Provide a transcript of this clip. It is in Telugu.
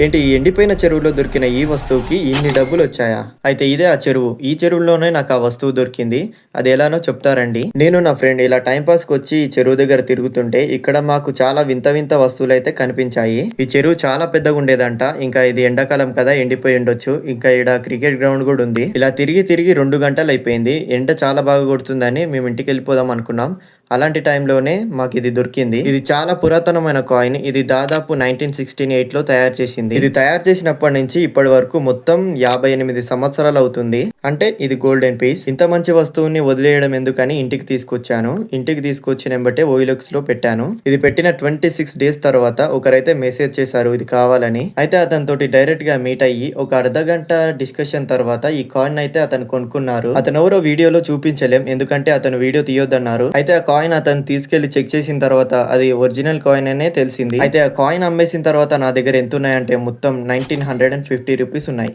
ఏంటి ఈ ఎండిపోయిన చెరువులో దొరికిన ఈ వస్తువుకి ఇన్ని డబ్బులొచ్చాయా? అయితే ఇదే ఆ చెరువు. ఈ చెరువులోనే నాకు ఆ వస్తువు దొరికింది. అది ఎలానో చెప్తారండి. నేను నా ఫ్రెండ్ ఇలా టైం పాస్‌కొచ్చి ఈ చెరువు దగ్గర తిరుగుతుంటే ఇక్కడ మాకు చాలా వింత వింత వస్తువులైతే కనిపించాయి. ఈ చెరువు చాలా పెద్దగుండేదంట. ఇంకా ఇది ఎండాకాలం కదా ఎండిపోయి ఉండొచ్చు. ఇంకా ఈడ క్రికెట్ గ్రౌండ్ గూడా ఉంది. ఇలా తిరిగి తిరిగి 2 గంటలయిపోయింది. ఎండ చాలా బాగా కొడుతుందని మేము ఇంటికెళ్ళిపోదాం అనుకున్నాం. అలాంటి టైంలోనే మాకిది దొరికింది. ఇది చాలా పురాతనమైన కాయిన్. ఇది దాదాపు 1968లో తయారు చేసింది. ఇది తయారు చేసినప్పటి నుంచి ఇప్పటి వరకు మొత్తం 58 సంవత్సరాలు అవుతుంది. అంటే ఇది గోల్డెన్ పీస్. ఇంత మంచి వస్తువుని వదిలేయడం ఎందుకని ఇంటికి తీసుకొచ్చాను. ఇంటికి తీసుకొచ్చిన ఎంబటే ఓఎల్ఎక్స్ లో పెట్టాను. ఇది పెట్టిన 26 డేస్ తర్వాత ఒకరైతే మెసేజ్ చేశారు ఇది కావాలని. అయితే అతనితోటి డైరెక్ట్ గా మీట్ అయ్యి ఒక అర్ధగంట డిస్కషన్ తర్వాత ఈ కాయిన్ అయితే అతను కొనుక్కున్నారు. అతను ఎవరో వీడియోలో చూపించలేం, ఎందుకంటే అతను వీడియో తీయొద్దన్నారు. అయితే ఆ కాయిన్ అతను తీసుకెళ్లి చెక్ చేసిన తర్వాత అది ఒరిజినల్ కాయిన్ అనే తెలిసింది. అయితే ఆ కాయిన్ అమ్మేసిన తర్వాత నా దగ్గర ఎంత ఉన్నాయంటే మొత్తం 1950 రూపీస్ ఉన్నాయి.